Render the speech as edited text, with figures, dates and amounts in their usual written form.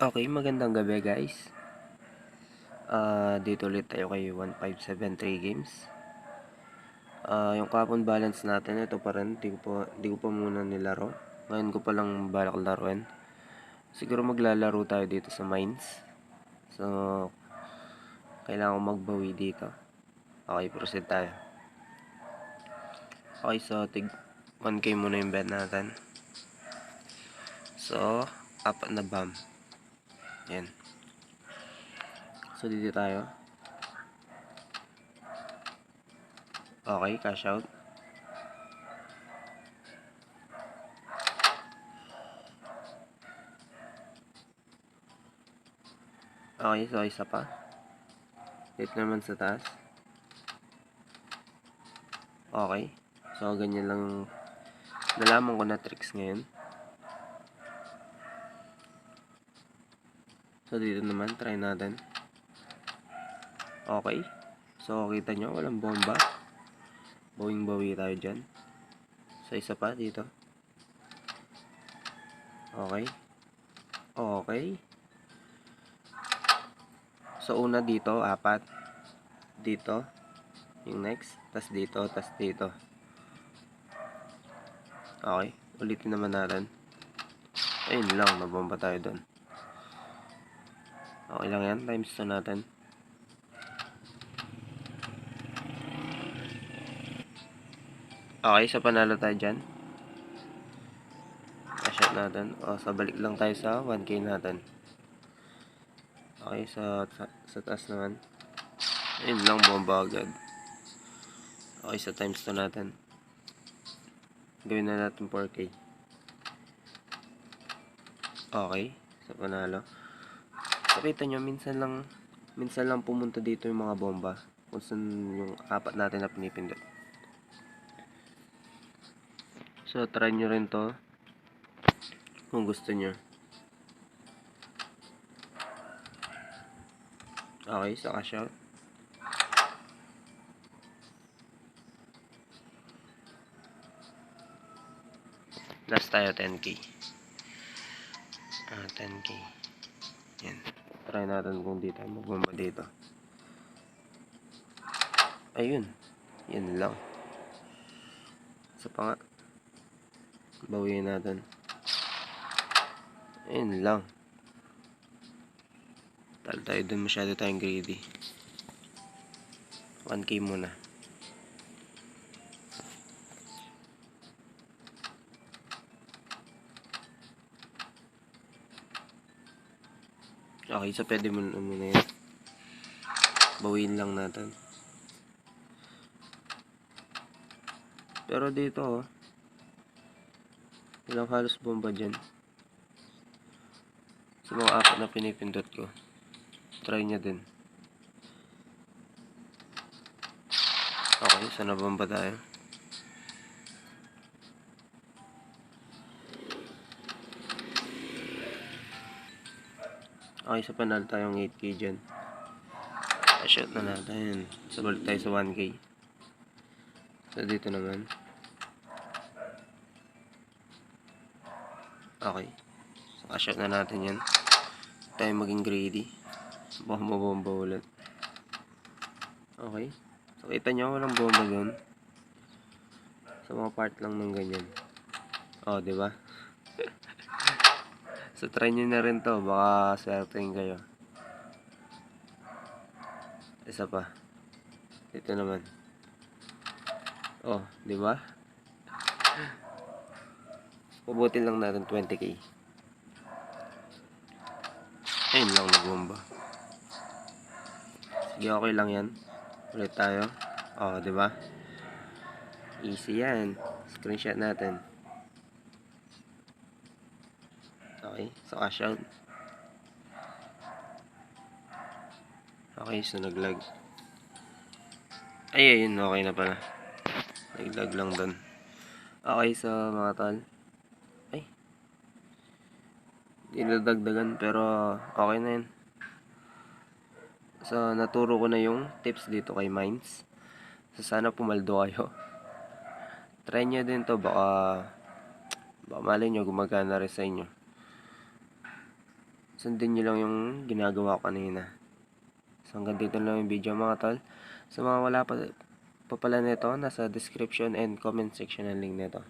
Okay, magandang gabi guys. Dito ulit tayo kay 1573 Games. Yung kapon balance natin, ito pa rin. Di ko pa muna nilaro. Ngayon ko pa lang balak laruin. Siguro maglalaro tayo dito sa mines. So, kailangan ko magbawi dito. Okay, proceed tayo. Okay, so 1k muna yung bet natin. So, apat na bomb. Yan. So, dito tayo. Okay, cash out. Okay, so isa pa. Dito naman sa taas. Okay. So, ganyan lang nalaman ko na tricks ngayon. So, dito naman, try natin. Okay. So, kita nyo, walang bomba. Bawing-bawi tayo dyan. So, isa pa dito. Okay. Okay. So, una dito, 4. Dito. Yung next. Tas dito, tas dito. Okay. Ulitin naman natin. Ayun lang, nabomba tayo doon. Okay lang yan. Times 2 natin. Okay, so panalo tayo dyan. Shot natin. O, sa balik lang tayo sa 1k natin. Okay, sa taas naman. Ayun lang, bomba agad. Okay, sa times 2 natin. Gawin na natin 4k. Okay, sa panalo. So, kita nyo, minsan lang pumunta dito yung mga bomba. Kung saan yung 4 natin na pinipindot. So, try nyo rin to. Kung gusto nyo. Okay, so cash out. Last tayo, 10k. 10k. Yan. Try natin kung di tayo magbomba dito. Ayun. Yan lang. Isa pa nga. Bawiin natin. Ayun lang. Talo tayo dun, masyado tayong greedy. 1k muna. Okay, so pwede muna yan. Bawiin lang natin. Pero dito, walang halos bomba dyan. Sa mga 4 na pinipindot ko. Try nyo din. Okay, so nabomba tayo. Okay, so panalo tayong 8k dyan. Shot na natin. So balik tayo sa 1k. So dito naman. Okay. So shot na natin yan. Tayo maging greedy. Bomba ulit. Okay. So kita nyo, walang bomba doon. Sa mga part lang ng ganyan. Oh, di ba? So try nyo na rin to. Baka swertein kayo. Isa pa. Ito naman. Oh, di ba? Pubutin lang natin 20k. Ayun lang, nagbomba. Sige, okay lang yan. Ulit tayo. Oh, di ba? Easy yan. Screenshot natin. Okay, so cash out. Okay, so naglag. Ay, ayun, okay na pala. Naglag lang dun. Okay, so mga tol. Ay. Dinadagdagan, pero okay na yun. So, naturo ko na yung tips dito kay Mines. So, sana pumaldo kayo. Try nyo din to, baka malay nyo gumagana rin sa inyo. sundin nyo lang yung ginagawa ko kanina. So hanggang dito lang yung video mga tol. Sa mga wala pa pala nito, nasa description and comment section ang link nito.